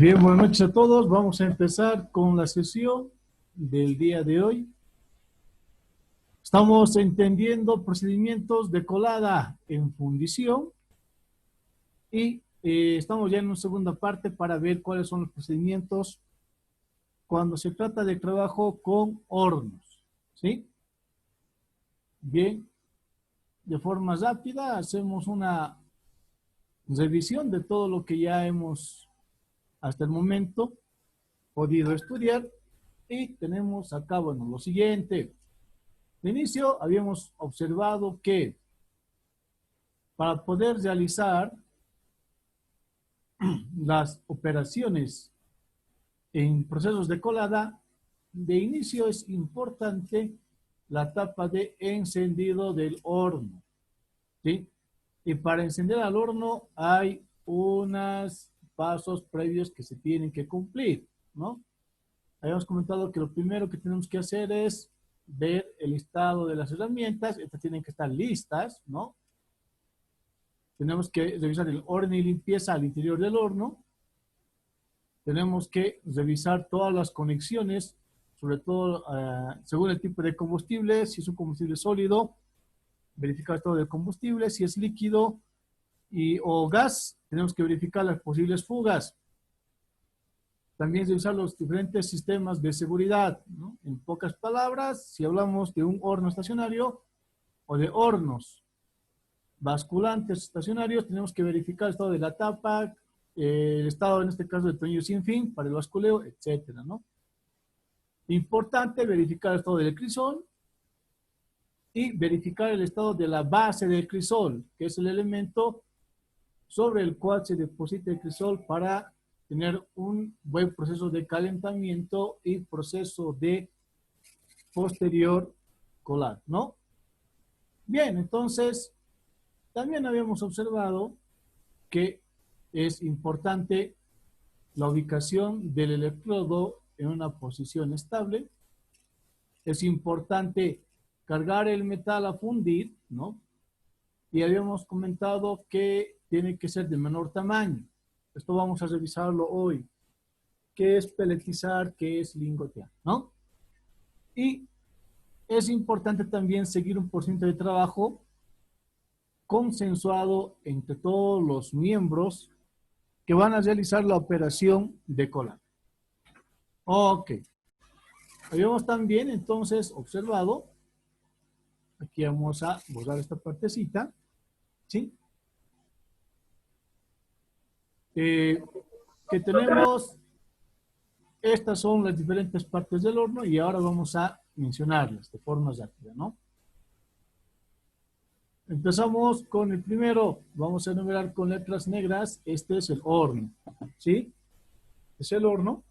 Bien, buenas noches a todos. Vamos a empezar con la sesión del día de hoy. Estamos entendiendo procedimientos de colada en fundición y estamos ya en una segunda parte para ver cuáles son los procedimientos cuando se trata de trabajo con hornos, ¿sí? Bien, de forma rápida hacemos una revisión de todo lo que ya hemos hasta el momento podido estudiar y tenemos acá, bueno, lo siguiente. De inicio habíamos observado que para poder realizar las operaciones en procesos de colada, de inicio es importante la etapa de encendido del horno, ¿sí? Y para encender al horno hay unos pasos previos que se tienen que cumplir, ¿no? Habíamos comentado que lo primero que tenemos que hacer es ver el estado de las herramientas. Estas tienen que estar listas, ¿no? Tenemos que revisar el orden y limpieza al interior del horno. Tenemos que revisar todas las conexiones, sobre todo según el tipo de combustible. Si es un combustible sólido, verificar el estado del combustible. Si es líquido o gas, tenemos que verificar las posibles fugas. También revisar los diferentes sistemas de seguridad, ¿no? En pocas palabras, si hablamos de un horno estacionario o de hornos basculantes estacionarios, tenemos que verificar el estado de la tapa, el estado en este caso del tornillo sin fin para el basculeo, etcétera, ¿no? Importante verificar el estado del crisol y verificar el estado de la base del crisol, que es el elemento sobre el cual se deposita el crisol para tener un buen proceso de calentamiento y proceso de posterior colado, ¿no? Bien, entonces, también habíamos observado que es importante la ubicación del electrodo en una posición estable. Es importante cargar el metal a fundir, ¿no? Y habíamos comentado que tiene que ser de menor tamaño. Esto vamos a revisarlo hoy. ¿Qué es peletizar? ¿Qué es lingotear? ¿No? Y es importante también seguir un porcentaje de trabajo consensuado entre todos los miembros que van a realizar la operación de colado. Ok. Habíamos también entonces observado, aquí vamos a borrar esta partecita, ¿sí? Que tenemos, estas son las diferentes partes del horno y ahora vamos a mencionarlas de forma rápida, ¿no? Empezamos con el primero, vamos a enumerar con letras negras, este es el horno, ¿sí? Es el horno.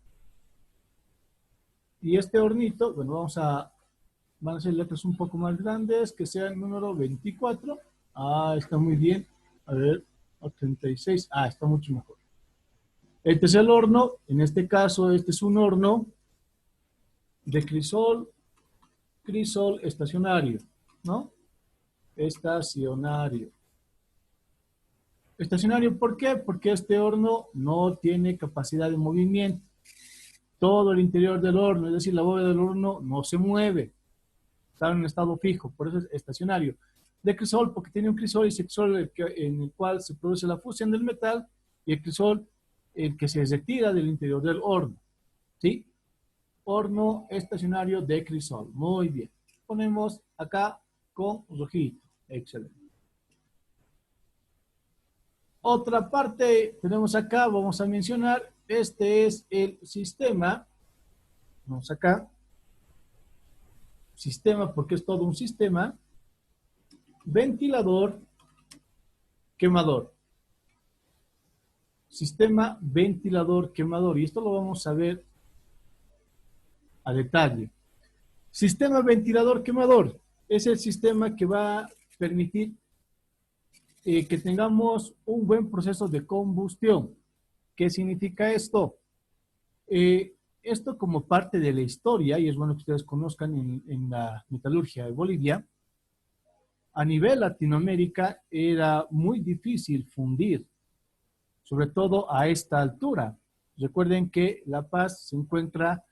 Y este hornito, bueno, van a ser letras un poco más grandes, que sea el número 24. Ah, está muy bien. A ver, 36. Ah, está mucho mejor. Este es el horno, en este caso, este es un horno de crisol estacionario, ¿no? Estacionario. Estacionario, ¿por qué? Porque este horno no tiene capacidad de movimiento. Todo el interior del horno, es decir, la bóveda del horno no se mueve. Está en un estado fijo, por eso es estacionario. De crisol, porque tiene un crisol y ese crisol en el cual se produce la fusión del metal y el crisol el que se retira del interior del horno, ¿sí? Horno estacionario de crisol, muy bien. Ponemos acá con rojito, excelente. Otra parte tenemos acá, vamos a mencionar, este es el sistema, vamos acá, sistema porque es todo un sistema, ventilador, quemador. Sistema ventilador quemador, y esto lo vamos a ver a detalle. Sistema ventilador quemador es el sistema que va a permitir que tengamos un buen proceso de combustión. ¿Qué significa esto? Esto como parte de la historia, y es bueno que ustedes conozcan en la metalurgia de Bolivia, a nivel Latinoamérica era muy difícil fundir, sobre todo a esta altura. Recuerden que La Paz se encuentra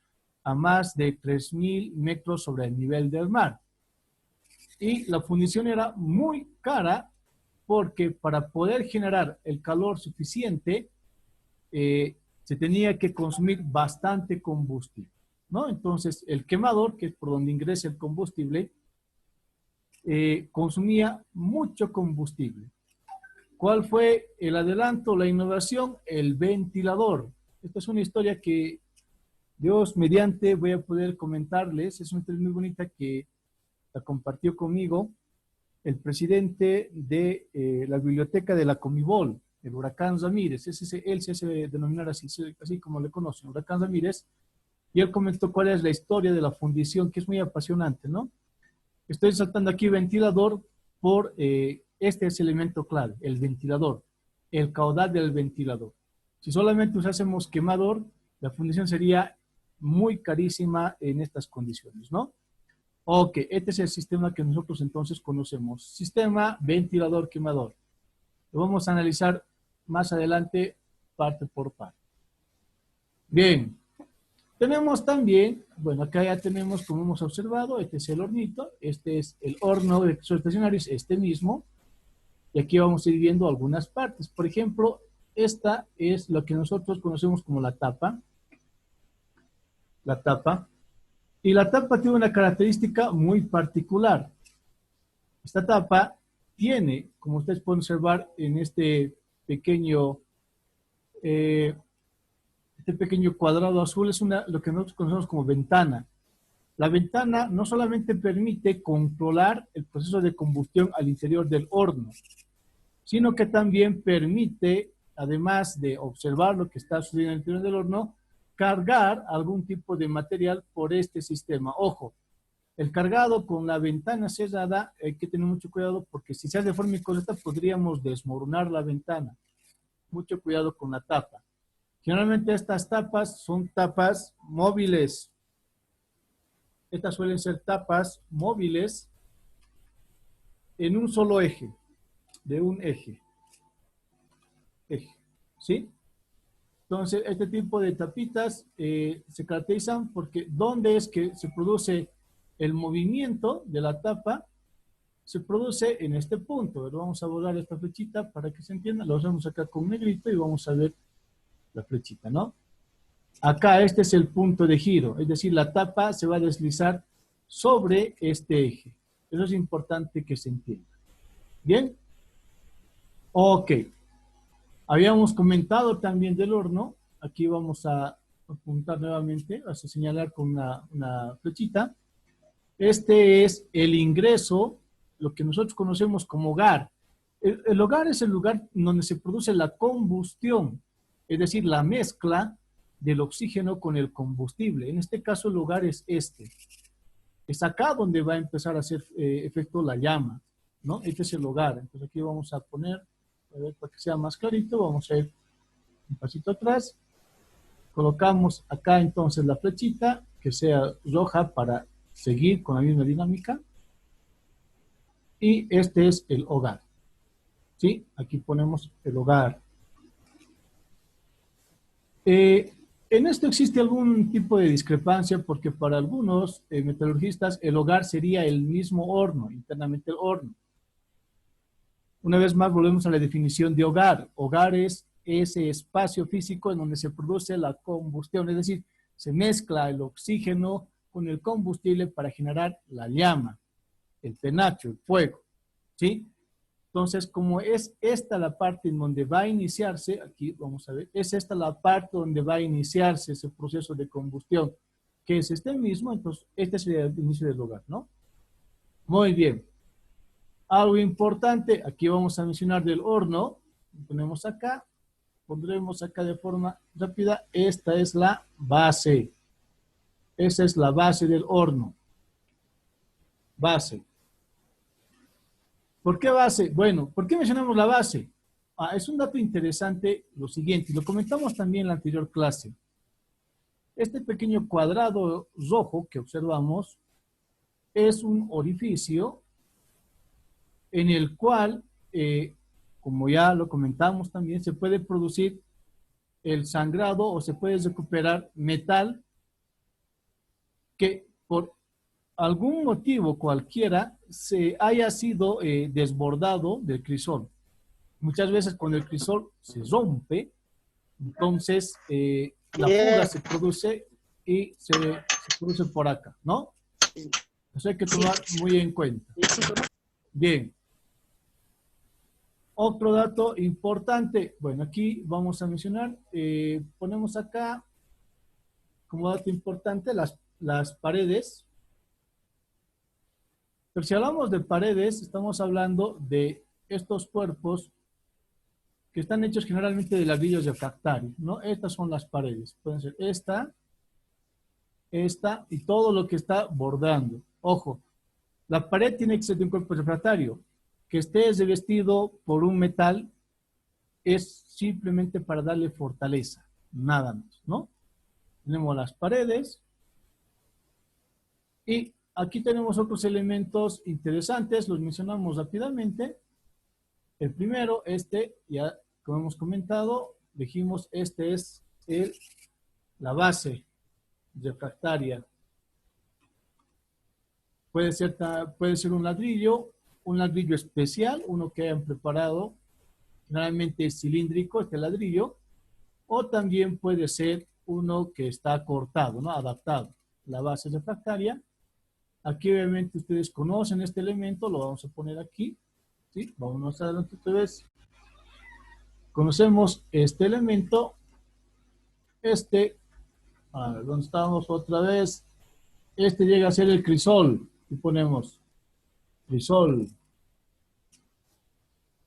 a más de 3.000 metros sobre el nivel del mar. Y la fundición era muy cara porque para poder generar el calor suficiente, se tenía que consumir bastante combustible, ¿no? Entonces, el quemador, que es por donde ingresa el combustible, consumía mucho combustible. ¿Cuál fue el adelanto, la innovación? El ventilador. Esta es una historia que Dios mediante voy a poder comentarles. Es una historia muy bonita que la compartió conmigo el presidente de la biblioteca de la Comibol, el Huracán Ramírez. Él se hace denominar así, así como le conocen, Huracán Ramírez. Y él comentó cuál es la historia de la fundición, que es muy apasionante, ¿no? Estoy saltando aquí ventilador por este es el elemento clave, el ventilador, el caudal del ventilador. Si solamente usásemos quemador, la fundición sería muy carísima en estas condiciones, ¿no? Ok, este es el sistema que nosotros entonces conocemos. Sistema ventilador-quemador. Lo vamos a analizar más adelante parte por parte. Bien, tenemos también, bueno, acá ya tenemos, como hemos observado, este es el hornito, este es el horno de extracción estacionario, es este mismo. Y aquí vamos a ir viendo algunas partes. Por ejemplo, esta es lo que nosotros conocemos como la tapa. La tapa. Y la tapa tiene una característica muy particular. Esta tapa tiene, como ustedes pueden observar en eh, este pequeño cuadrado azul, es lo que nosotros conocemos como ventana. La ventana no solamente permite controlar el proceso de combustión al interior del horno, sino que también permite, además de observar lo que está sucediendo en el interior del horno, cargar algún tipo de material por este sistema. Ojo, el cargado con la ventana cerrada hay que tener mucho cuidado porque si se hace de forma incorrecta podríamos desmoronar la ventana. Mucho cuidado con la tapa. Generalmente estas tapas son tapas móviles. Estas suelen ser tapas móviles en un solo eje, de un eje. ¿Sí? Entonces, este tipo de tapitas se caracterizan porque ¿dónde es que se produce el movimiento de la tapa? Se produce en este punto. Pero vamos a borrar esta flechita para que se entienda. Lo vamos acá con negrito y vamos a ver la flechita, ¿no? Acá este es el punto de giro, es decir, la tapa se va a deslizar sobre este eje. Eso es importante que se entienda. ¿Bien? Ok. Habíamos comentado también del horno. Aquí vamos a apuntar nuevamente, vas a señalar con una flechita. Este es el ingreso, lo que nosotros conocemos como hogar. El hogar es el lugar donde se produce la combustión, es decir, la mezcla del oxígeno con el combustible. En este caso el hogar es este. Es acá donde va a empezar a hacer efecto la llama, ¿no? Este es el hogar. Entonces aquí vamos a poner, a ver, para que sea más clarito, vamos a ir un pasito atrás. Colocamos acá entonces la flechita, que sea roja para seguir con la misma dinámica. Y este es el hogar. ¿Sí? Aquí ponemos el hogar. En esto existe algún tipo de discrepancia porque para algunos metalurgistas el hogar sería el mismo horno, internamente el horno. Una vez más volvemos a la definición de hogar. Hogar es ese espacio físico en donde se produce la combustión, es decir, se mezcla el oxígeno con el combustible para generar la llama, el penacho, el fuego, ¿sí? Entonces, como es esta la parte en donde va a iniciarse, aquí vamos a ver, es esta la parte donde va a iniciarse ese proceso de combustión, que es este mismo, entonces este sería el inicio del hogar, ¿no? Muy bien. Algo importante, aquí vamos a mencionar del horno, lo ponemos acá, pondremos acá de forma rápida, esta es la base. Esa es la base del horno. Base. ¿Por qué base? Bueno, ¿por qué mencionamos la base? Es un dato interesante lo siguiente, y lo comentamos también en la anterior clase. Este pequeño cuadrado rojo que observamos es un orificio en el cual, como ya lo comentamos también, se puede producir el sangrado o se puede recuperar metal que por algún motivo cualquiera se haya sido desbordado del crisol. Muchas veces cuando el crisol se rompe, entonces la fuga se produce y se produce por acá, ¿no? Eso hay que tomar muy en cuenta. Bien. Otro dato importante, bueno, aquí vamos a mencionar, ponemos acá como dato importante las paredes. Pero si hablamos de paredes, estamos hablando de estos cuerpos que están hechos generalmente de ladrillos refractarios, ¿no? Estas son las paredes. Pueden ser esta y todo lo que está bordando. Ojo, la pared tiene que ser de un cuerpo refractario. Que esté revestido por un metal es simplemente para darle fortaleza, nada más, ¿no? Tenemos las paredes y aquí tenemos otros elementos interesantes, los mencionamos rápidamente. El primero, ya como hemos comentado, dijimos, este es la base refractaria. Puede ser un ladrillo especial, uno que hayan preparado, generalmente es cilíndrico este ladrillo, o también puede ser uno que está cortado, ¿no? Adaptado. La base refractaria. Aquí obviamente ustedes conocen este elemento, lo vamos a poner aquí. ¿Sí? Vamos adelante otra vez. Conocemos este elemento. A ver, ¿dónde estamos otra vez? Este llega a ser el crisol. Y ponemos crisol.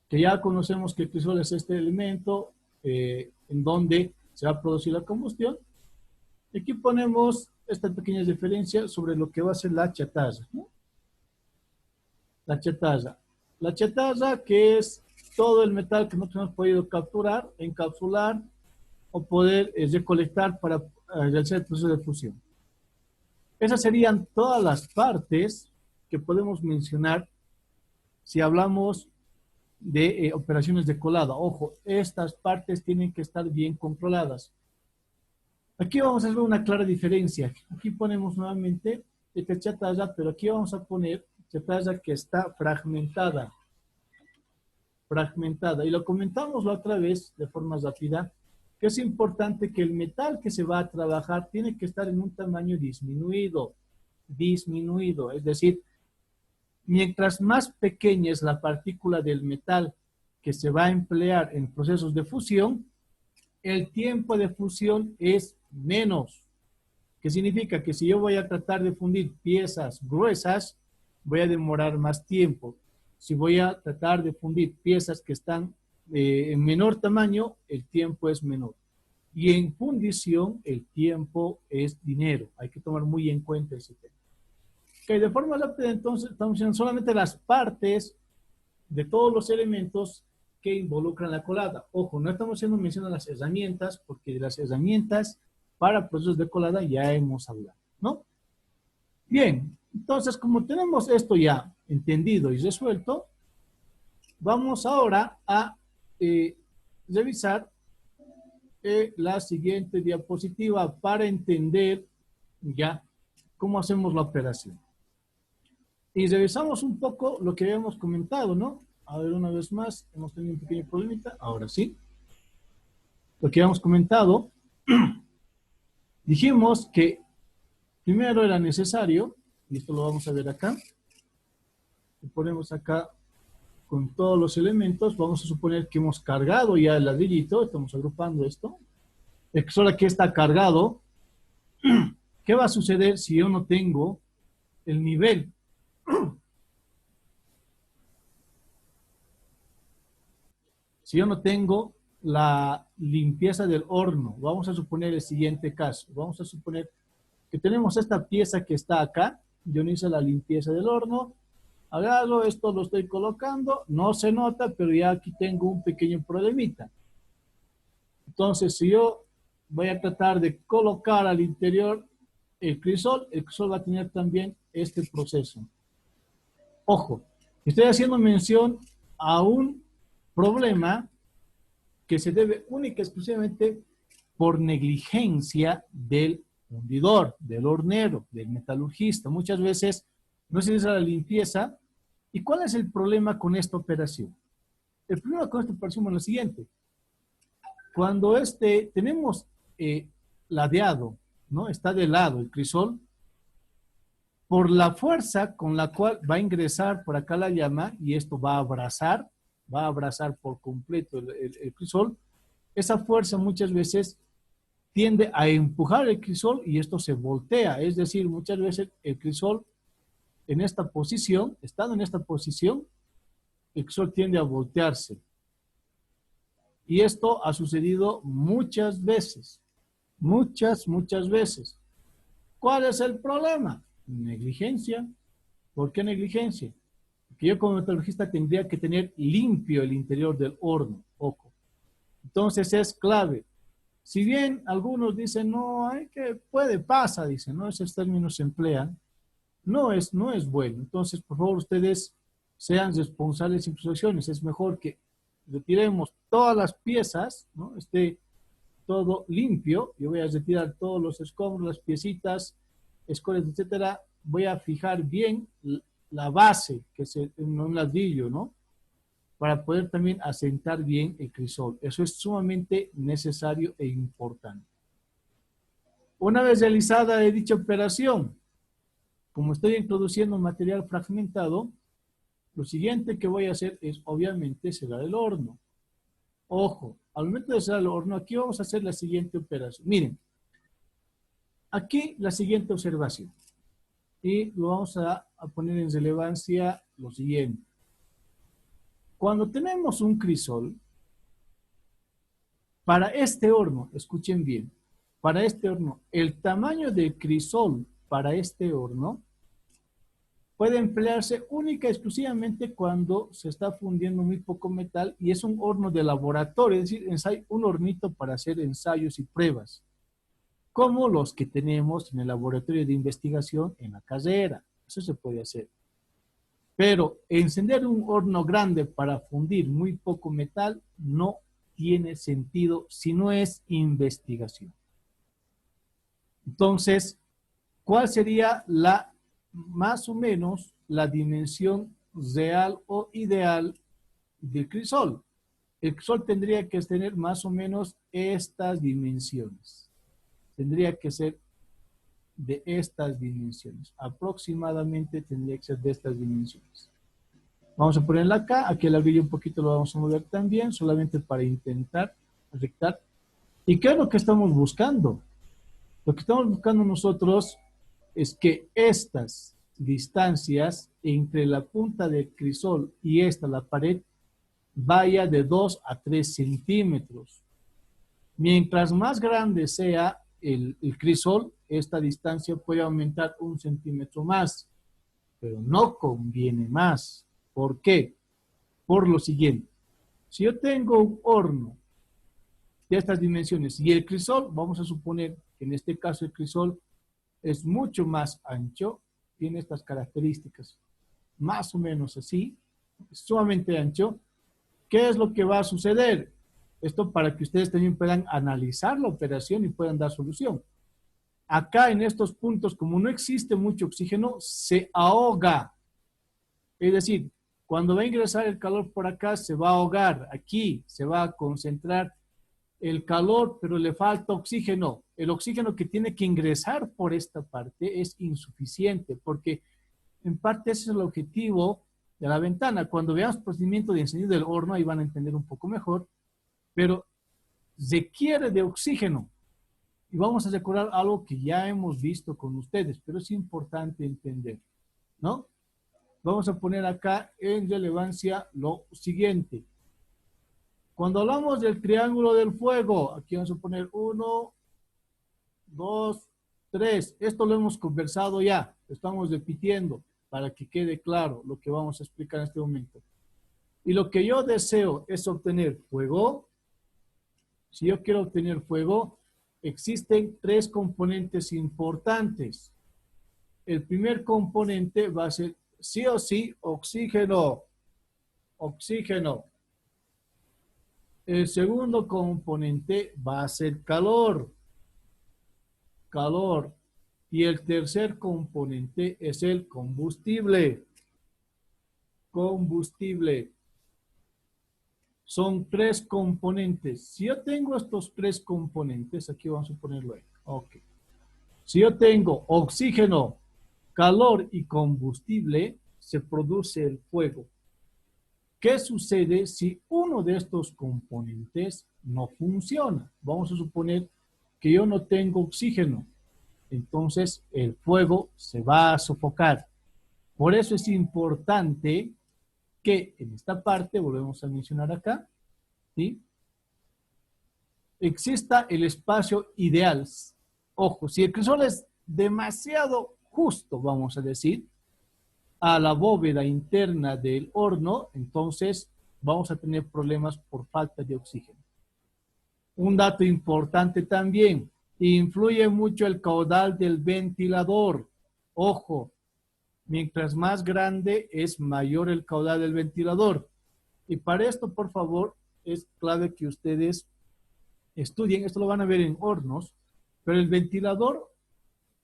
Que ya conocemos que el crisol es este elemento en donde se va a producir la combustión. Y aquí ponemos esta pequeña diferencia sobre lo que va a ser la chatarra, ¿no? La chatarra. La chatarra, que es todo el metal que nosotros hemos podido capturar, encapsular o poder recolectar para realizar el proceso de fusión. Esas serían todas las partes que podemos mencionar si hablamos de operaciones de colada. Ojo, estas partes tienen que estar bien controladas. Aquí vamos a ver una clara diferencia. Aquí ponemos nuevamente esta chatarra, pero aquí vamos a poner chatarra que está fragmentada. Fragmentada. Y lo comentamos la otra vez de forma rápida, que es importante que el metal que se va a trabajar tiene que estar en un tamaño disminuido. Disminuido. Es decir, mientras más pequeña es la partícula del metal que se va a emplear en procesos de fusión, el tiempo de fusión es menos. ¿Qué significa? Que si yo voy a tratar de fundir piezas gruesas, voy a demorar más tiempo. Si voy a tratar de fundir piezas que están en menor tamaño, el tiempo es menor. Y en fundición, el tiempo es dinero. Hay que tomar muy en cuenta ese tema. Okay, de forma rápida, entonces, estamos viendo solamente las partes de todos los elementos que involucran la colada. Ojo, no estamos haciendo mención a las herramientas, porque de las herramientas para procesos de colada ya hemos hablado, ¿no? Bien, entonces, como tenemos esto ya entendido y resuelto, vamos ahora a revisar la siguiente diapositiva para entender ya cómo hacemos la operación. Y revisamos un poco lo que habíamos comentado, ¿no? A ver, una vez más, hemos tenido un pequeño problemita. Ahora sí. Lo que habíamos comentado, dijimos que primero era necesario, y esto lo vamos a ver acá, lo ponemos acá con todos los elementos, vamos a suponer que hemos cargado ya el ladrillito, estamos agrupando esto, el que solo aquí está cargado. ¿Qué va a suceder si yo no tengo el nivel? Si yo no tengo la limpieza del horno, vamos a suponer el siguiente caso. Vamos a suponer que tenemos esta pieza que está acá. Yo no hice la limpieza del horno. Agarro, esto lo estoy colocando. No se nota, pero ya aquí tengo un pequeño problemita. Entonces, si yo voy a tratar de colocar al interior el crisol va a tener también este proceso. Ojo, estoy haciendo mención a un problema que se debe única y exclusivamente por negligencia del fundidor, del hornero, del metalurgista. Muchas veces no se hace la limpieza. ¿Y cuál es el problema con esta operación? El problema con esta operación es lo siguiente. Cuando tenemos ladeado, ¿no? Está de lado el crisol, por la fuerza con la cual va a ingresar por acá la llama y esto va a abrazar por completo el crisol, esa fuerza muchas veces tiende a empujar el crisol y esto se voltea. Es decir, muchas veces el crisol en esta posición, estando en esta posición, el crisol tiende a voltearse. Y esto ha sucedido muchas veces. Muchas veces. ¿Cuál es el problema? Negligencia. ¿Por qué negligencia? Porque yo como metalurgista tendría que tener limpio el interior del horno. Ojo. Entonces es clave. Si bien algunos dicen, no, hay que pasa, dicen, ¿no? Esos términos se emplean. No es bueno. Entonces, por favor, ustedes sean responsables en sus acciones. Es mejor que retiremos todas las piezas, ¿no? Esté todo limpio. Yo voy a retirar todos los escombros, las piecitas, escoles, etcétera. Voy a fijar bien la base, que es un ladrillo, ¿no? Para poder también asentar bien el crisol. Eso es sumamente necesario e importante. Una vez realizada dicha operación, como estoy introduciendo material fragmentado, lo siguiente que voy a hacer es, obviamente, cerrar el horno. Ojo, al momento de cerrar el horno, aquí vamos a hacer la siguiente operación. Miren, aquí la siguiente observación. Y lo vamos a poner en relevancia lo siguiente. Cuando tenemos un crisol, para este horno, escuchen bien, para este horno, el tamaño del crisol para este horno puede emplearse única y exclusivamente cuando se está fundiendo muy poco metal y es un horno de laboratorio, es decir, un hornito para hacer ensayos y pruebas, como los que tenemos en el laboratorio de investigación en la carrera. Eso se puede hacer. Pero encender un horno grande para fundir muy poco metal no tiene sentido si no es investigación. Entonces, ¿cuál sería más o menos la dimensión real o ideal del crisol? El crisol tendría que tener más o menos estas dimensiones. Tendría que ser de estas dimensiones. Aproximadamente tendría que ser de estas dimensiones. Vamos a ponerla acá. Aquí el ladrillo un poquito lo vamos a mover también, solamente para intentar rectar. ¿Y qué es lo que estamos buscando? Lo que estamos buscando nosotros es que estas distancias entre la punta del crisol y la pared, vaya de 2 a 3 centímetros. Mientras más grande sea el crisol, esta distancia puede aumentar 1 centímetro más, pero no conviene más. ¿Por qué? Por lo siguiente. Si yo tengo un horno de estas dimensiones y el crisol, vamos a suponer que en este caso el crisol es mucho más ancho, tiene estas características, más o menos así, sumamente ancho. ¿Qué es lo que va a suceder? Esto para que ustedes también puedan analizar la operación y puedan dar solución. Acá en estos puntos, como no existe mucho oxígeno, se ahoga. Es decir, cuando va a ingresar el calor por acá, se va a ahogar. Aquí se va a concentrar el calor, pero le falta oxígeno. El oxígeno que tiene que ingresar por esta parte es insuficiente, porque en parte ese es el objetivo de la ventana. Cuando veamos el procedimiento de encendido del horno, ahí van a entender un poco mejor, pero requiere de oxígeno. Y vamos a recordar algo que ya hemos visto con ustedes, pero es importante entender, ¿no? Vamos a poner acá en relevancia lo siguiente. Cuando hablamos del triángulo del fuego, aquí vamos a poner 1, 2, 3. Esto lo hemos conversado ya, estamos repitiendo para que quede claro lo que vamos a explicar en este momento. Y lo que yo deseo es obtener fuego. Si yo quiero obtener fuego, existen 3 componentes importantes. El primer componente va a ser sí o sí oxígeno. Oxígeno. El segundo componente va a ser calor. Calor. Y el tercer componente es el combustible. Combustible. Son tres componentes. Si yo tengo estos tres componentes, aquí vamos a ponerlo ahí. Ok. Si yo tengo oxígeno, calor y combustible, se produce el fuego. ¿Qué sucede si uno de estos componentes no funciona? Vamos a suponer que yo no tengo oxígeno. Entonces el fuego se va a sofocar. Por eso es importante que en esta parte, volvemos a mencionar acá, ¿sí?, exista el espacio ideal. Ojo, si el crisol es demasiado justo, vamos a decir, a la bóveda interna del horno, entonces vamos a tener problemas por falta de oxígeno. Un dato importante también, influye mucho el caudal del ventilador. Ojo, mientras más grande es mayor el caudal del ventilador. Y para esto, por favor, es clave que ustedes estudien, esto lo van a ver en hornos, pero el ventilador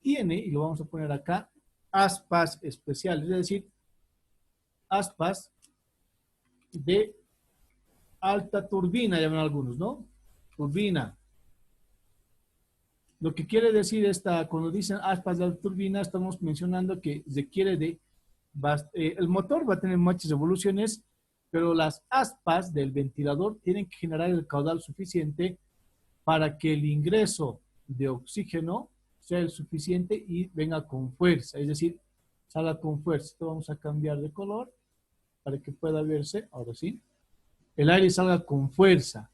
tiene, y lo vamos a poner acá, aspas especiales, es decir, aspas de alta turbina, llaman algunos, ¿no? Turbina. Lo que quiere decir cuando dicen aspas de alta turbina, estamos mencionando que requiere de, el motor va a tener muchas evoluciones, pero las aspas del ventilador tienen que generar el caudal suficiente para que el ingreso de oxígeno sea el suficiente y venga con fuerza, es decir, salga con fuerza. Esto vamos a cambiar de color para que pueda verse, ahora sí. El aire salga con fuerza.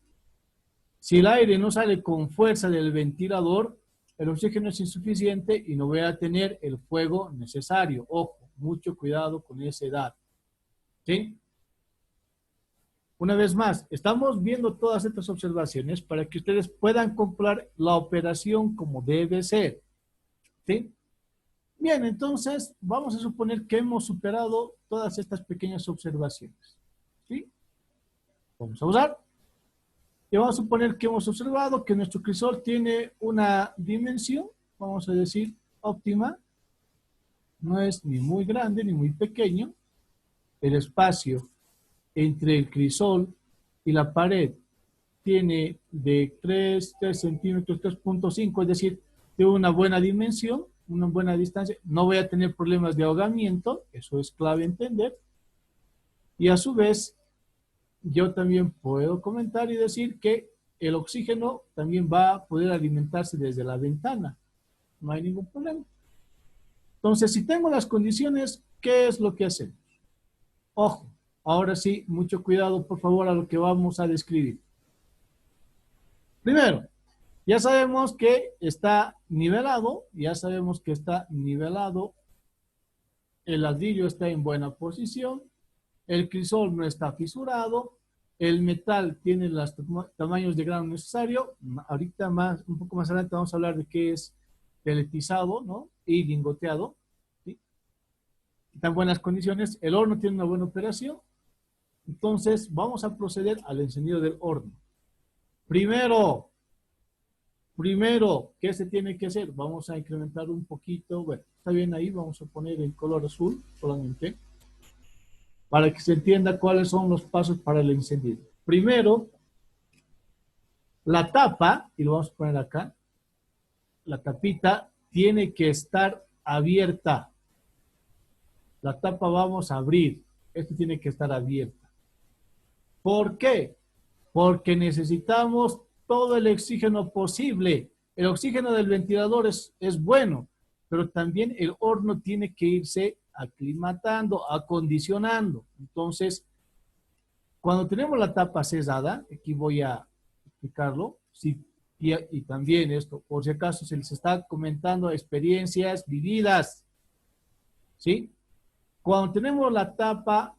Si el aire no sale con fuerza del ventilador, el oxígeno es insuficiente y no voy a tener el fuego necesario. Ojo, mucho cuidado con esa edad. ¿Sí? Una vez más, estamos viendo todas estas observaciones para que ustedes puedan comprar la operación como debe ser. ¿Sí? Bien, entonces vamos a suponer que hemos superado todas estas pequeñas observaciones. ¿Sí? Vamos a usar. Y vamos a suponer que hemos observado que nuestro crisol tiene una dimensión, vamos a decir, óptima. No es ni muy grande ni muy pequeño. El espacio entre el crisol y la pared tiene de 3 centímetros, 3.5, es decir, de una buena dimensión, una buena distancia. No voy a tener problemas de ahogamiento, eso es clave entender. Y a su vez, yo también puedo comentar y decir que el oxígeno también va a poder alimentarse desde la ventana. No hay ningún problema. Entonces, si tengo las condiciones, ¿qué es lo que hacemos? Ojo, ahora sí, mucho cuidado, por favor, a lo que vamos a describir. Primero, ya sabemos que está nivelado, el ladrillo está en buena posición, el crisol no está fisurado, el metal tiene los tamaños de grano necesario. Ahorita un poco más adelante vamos a hablar de qué es peletizado, ¿no?, y lingoteado. ¿Sí? Está en buenas condiciones, el horno tiene una buena operación. Entonces vamos a proceder al encendido del horno. Primero, ¿qué se tiene que hacer? Vamos a incrementar un poquito, bueno, está bien ahí, vamos a poner el color azul solamente, para que se entienda cuáles son los pasos para el encendido. Primero, la tapa, y lo vamos a poner acá, la tapita tiene que estar abierta. La tapa vamos a abrir, esto tiene que estar abierta. ¿Por qué? Porque necesitamos todo el oxígeno posible. El oxígeno del ventilador es bueno, pero también el horno tiene que irse aclimatando, acondicionando. Entonces, cuando tenemos la tapa cerrada, aquí voy a explicarlo, y también esto, por si acaso se les está comentando experiencias vividas, ¿sí? Cuando tenemos la tapa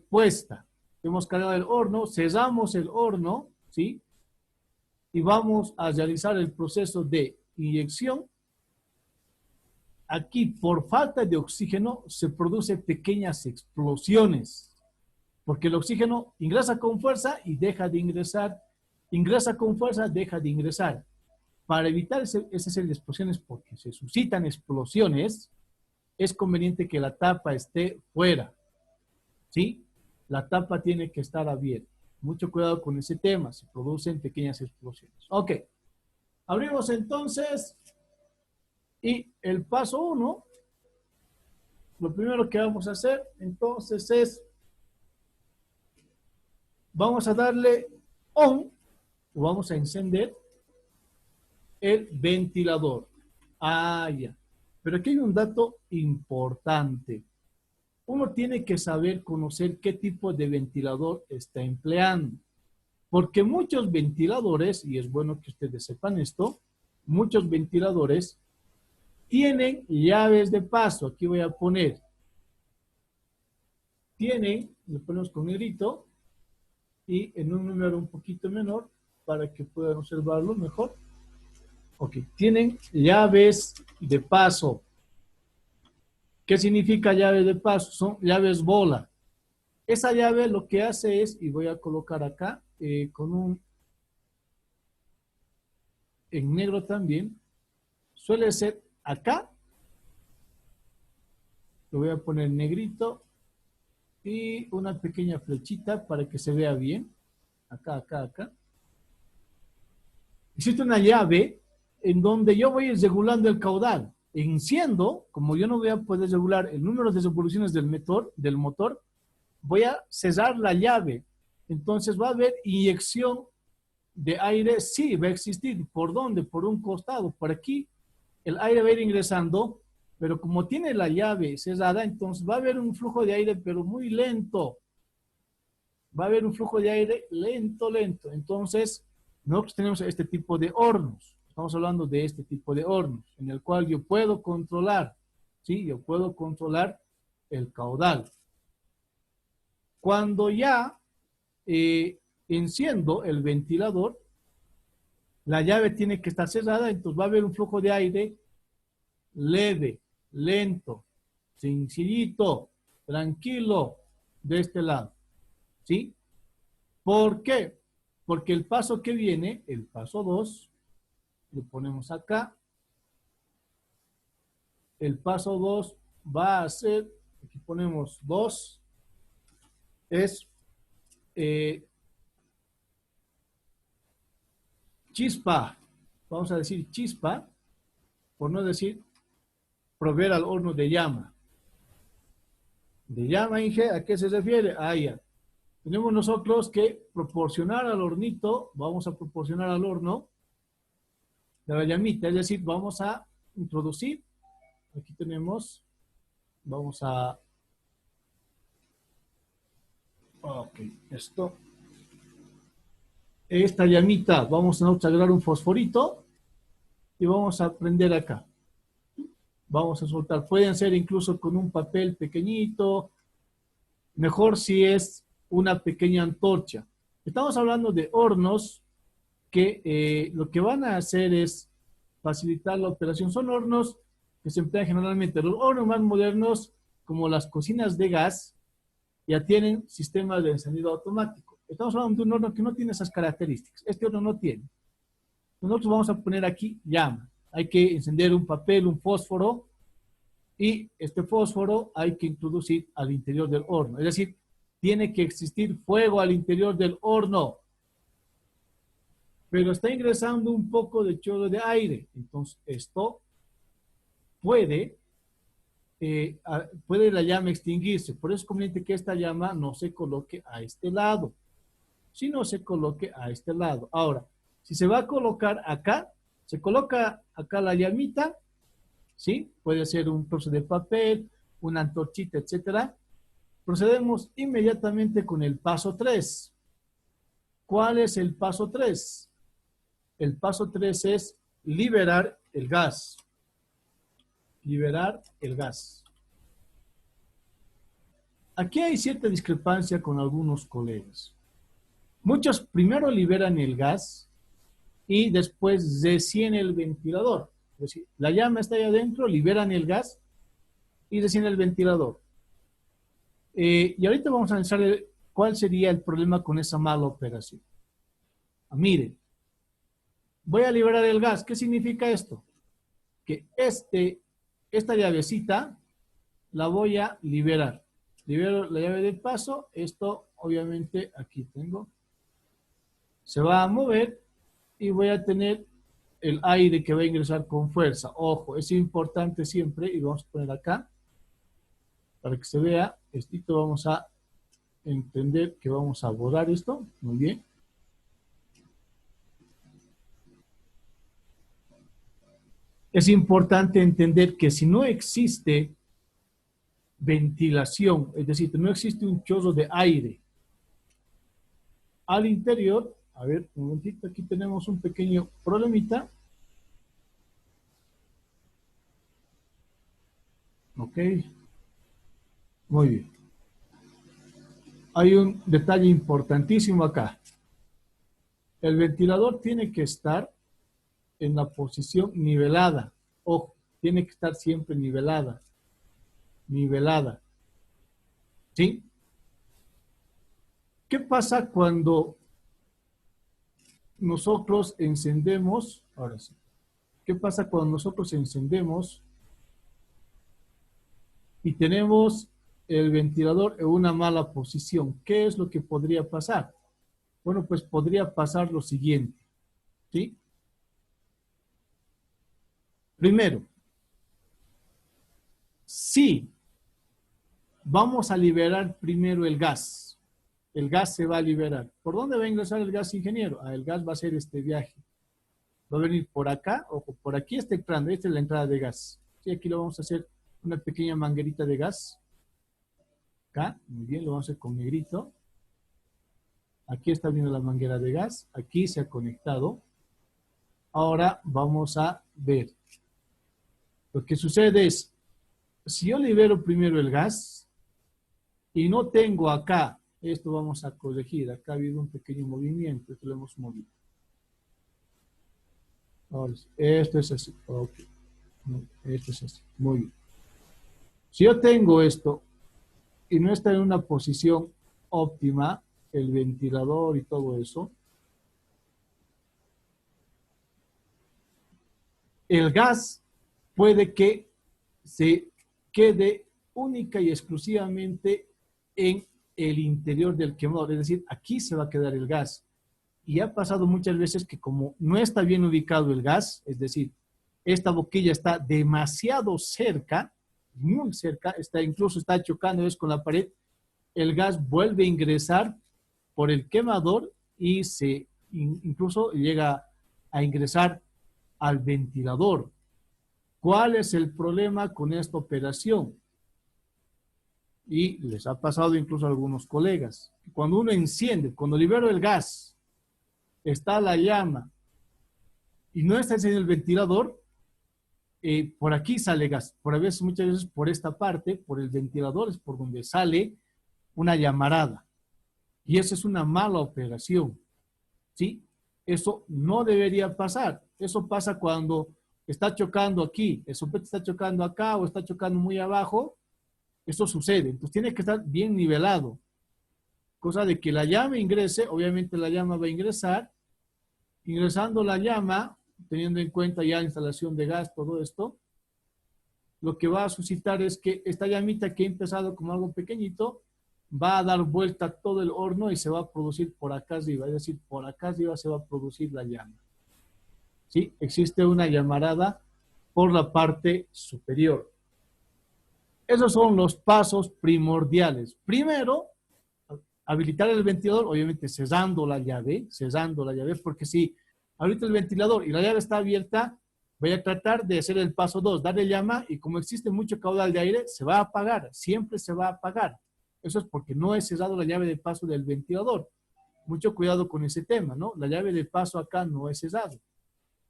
puesta, hemos cargado el horno, cerramos el horno, ¿sí?, y vamos a realizar el proceso de inyección. Aquí, por falta de oxígeno, se producen pequeñas explosiones. porque el oxígeno ingresa con fuerza y deja de ingresar, ingresa con fuerza, deja de ingresar. Para evitar esa serie de explosiones, porque se suscitan explosiones, es conveniente que la tapa esté fuera, ¿sí? La tapa tiene que estar abierta. Mucho cuidado con ese tema, se producen pequeñas explosiones. Ok, abrimos entonces y el paso 1, lo primero que vamos a hacer entonces es, vamos a darle on, o vamos a encender el ventilador. Ah, ya. Pero aquí hay un dato importante. Uno tiene que saber conocer qué tipo de ventilador está empleando. Porque muchos ventiladores, y es bueno que ustedes sepan esto, muchos ventiladores tienen llaves de paso. Aquí voy a poner. Tienen, le ponemos con negrito, y en un número un poquito menor, para que puedan observarlo mejor. Ok, tienen llaves de paso. ¿Qué significa llave de paso? Son llaves bola. Esa llave lo que hace es, y voy a colocar acá, con un, en negro también, suele ser acá, lo voy a poner negrito, y una pequeña flechita para que se vea bien, acá, acá, acá. Existe una llave en donde yo voy regulando el caudal. Enciendo, como yo no voy a poder regular el número de revoluciones del motor, voy a cerrar la llave. Entonces va a haber inyección de aire, sí, va a existir. ¿Por dónde? Por un costado. Por aquí el aire va a ir ingresando, pero como tiene la llave cerrada, entonces va a haber un flujo de aire, pero muy lento. Va a haber un flujo de aire lento, lento. Entonces, nosotros tenemos este tipo de hornos. Estamos hablando de este tipo de hornos, en el cual yo puedo controlar, ¿sí? Yo puedo controlar el caudal. Cuando ya enciendo el ventilador, la llave tiene que estar cerrada, entonces va a haber un flujo de aire leve, lento, sencillito, tranquilo, de este lado, ¿sí? ¿Por qué? Porque el paso que viene, el paso 2, lo ponemos acá, el paso 2 va a ser, aquí ponemos 2, es chispa, vamos a decir chispa, por no decir proveer al horno de llama. ¿De llama, Inge? ¿A qué se refiere? Ah, ya. Tenemos nosotros que proporcionar al hornito, vamos a proporcionar al horno de la llamita, es decir, vamos a introducir, aquí tenemos, vamos a, ok, esto, esta llamita, vamos a agarrar un fosforito y vamos a prender acá. Vamos a soltar, pueden ser incluso con un papel pequeñito, mejor si es una pequeña antorcha. Estamos hablando de hornos que lo que van a hacer es facilitar la operación. Son hornos que se emplean generalmente. Los hornos más modernos, como las cocinas de gas, ya tienen sistemas de encendido automático. Estamos hablando de un horno que no tiene esas características. Este horno no tiene. Nosotros vamos a poner aquí llama. Hay que encender un papel, un fósforo, y este fósforo hay que introducir al interior del horno. Es decir, tiene que existir fuego al interior del horno, pero está ingresando un poco de chorro de aire. Entonces, esto puede la llama extinguirse. Por eso es conveniente que esta llama no se coloque a este lado, sino se coloque a este lado. Ahora, si se va a colocar acá, se coloca acá la llamita, ¿sí? Puede ser un trozo de papel, una antorchita, etcétera. Procedemos inmediatamente con el paso 3. ¿Cuál es el paso 3? El paso 3 es liberar el gas. Liberar el gas. Aquí hay cierta discrepancia con algunos colegas. Muchos primero liberan el gas y después recién el ventilador. Es decir, la llama está ahí adentro, liberan el gas y recién el ventilador. Y ahorita vamos a analizar ¿cuál sería el problema con esa mala operación? Miren, voy a liberar el gas. ¿Qué significa esto? Que esta llavecita la voy a liberar. Libero la llave de paso. Esto, obviamente, aquí tengo. Se va a mover y voy a tener el aire que va a ingresar con fuerza. Ojo, es importante siempre, y vamos a poner acá, para que se vea, esto vamos a entender que vamos a borrar esto. Muy bien. Es importante entender que si no existe ventilación, es decir, no existe un chorro de aire al interior, a ver, un momentito, aquí tenemos un pequeño problemita. Ok, muy bien. Hay un detalle importantísimo acá. El ventilador tiene que estar en la posición nivelada. Ojo, tiene que estar siempre nivelada. Nivelada. ¿Sí? ¿Qué pasa cuando nosotros encendemos? Ahora sí. ¿Qué pasa cuando nosotros encendemos y tenemos el ventilador en una mala posición? ¿Qué es lo que podría pasar? Bueno, pues podría pasar lo siguiente. ¿Sí? Primero, si vamos a liberar primero el gas se va a liberar. ¿Por dónde va a ingresar el gas, ingeniero? El gas va a hacer este viaje. Va a venir por acá, ojo, por aquí está entrando, esta es la entrada de gas. Sí, aquí lo vamos a hacer una pequeña manguerita de gas. Acá, muy bien, lo vamos a hacer con negrito. Aquí está viendo la manguera de gas, aquí se ha conectado. Ahora vamos a ver. Lo que sucede es, si yo libero primero el gas y no tengo acá, esto vamos a corregir, acá ha habido un pequeño movimiento, esto lo hemos movido. Ahora, esto es así, ok. Esto es así, muy bien. Si yo tengo esto y no está en una posición óptima, el ventilador y todo eso, el gas puede que se quede única y exclusivamente en el interior del quemador, es decir, aquí se va a quedar el gas. Y ha pasado muchas veces que como no está bien ubicado el gas, es decir, esta boquilla está demasiado cerca, muy cerca, incluso está chocando con la pared, el gas vuelve a ingresar por el quemador y incluso llega a ingresar al ventilador. ¿Cuál es el problema con esta operación? Y les ha pasado incluso a algunos colegas. Cuando uno enciende, cuando libero el gas, está la llama y no está encendido el ventilador, por aquí sale gas. Muchas veces por esta parte, por el ventilador, es por donde sale una llamarada. Y esa es una mala operación. ¿Sí? Eso no debería pasar. Eso pasa cuando está chocando aquí, el soplete está chocando acá o está chocando muy abajo. Eso sucede. Entonces tiene que estar bien nivelado. Cosa de que la llama ingrese, obviamente la llama va a ingresar. Ingresando la llama, teniendo en cuenta ya la instalación de gas, todo esto, lo que va a suscitar es que esta llamita que ha empezado como algo pequeñito, va a dar vuelta todo el horno y se va a producir por acá arriba, es decir, por acá arriba se va a producir la llama. ¿Sí? Existe una llamarada por la parte superior. Esos son los pasos primordiales. Primero, habilitar el ventilador, obviamente cerrando la llave, porque si ahorita el ventilador y la llave está abierta, voy a tratar de hacer el paso 2, darle llama y como existe mucho caudal de aire, se va a apagar, siempre se va a apagar. Eso es porque no he cerrado la llave de paso del ventilador. Mucho cuidado con ese tema, ¿no? La llave de paso acá no es cerrada.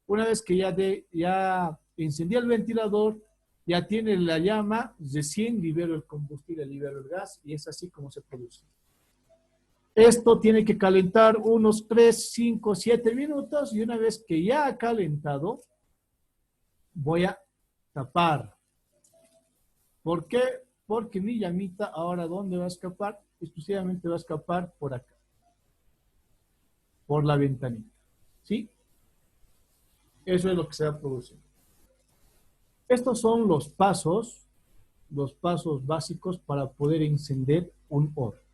Una vez que ya encendí el ventilador, ya tiene la llama, recién libero el combustible, libero el gas y es así como se produce. Esto tiene que calentar unos 3, 5, 7 minutos y una vez que ya ha calentado, voy a tapar. ¿Por qué? porque mi llamita ahora, ¿dónde va a escapar? Exclusivamente va a escapar por acá, por la ventanita. ¿Sí? Eso es lo que se va a producir. Estos son los pasos básicos para poder encender un horno.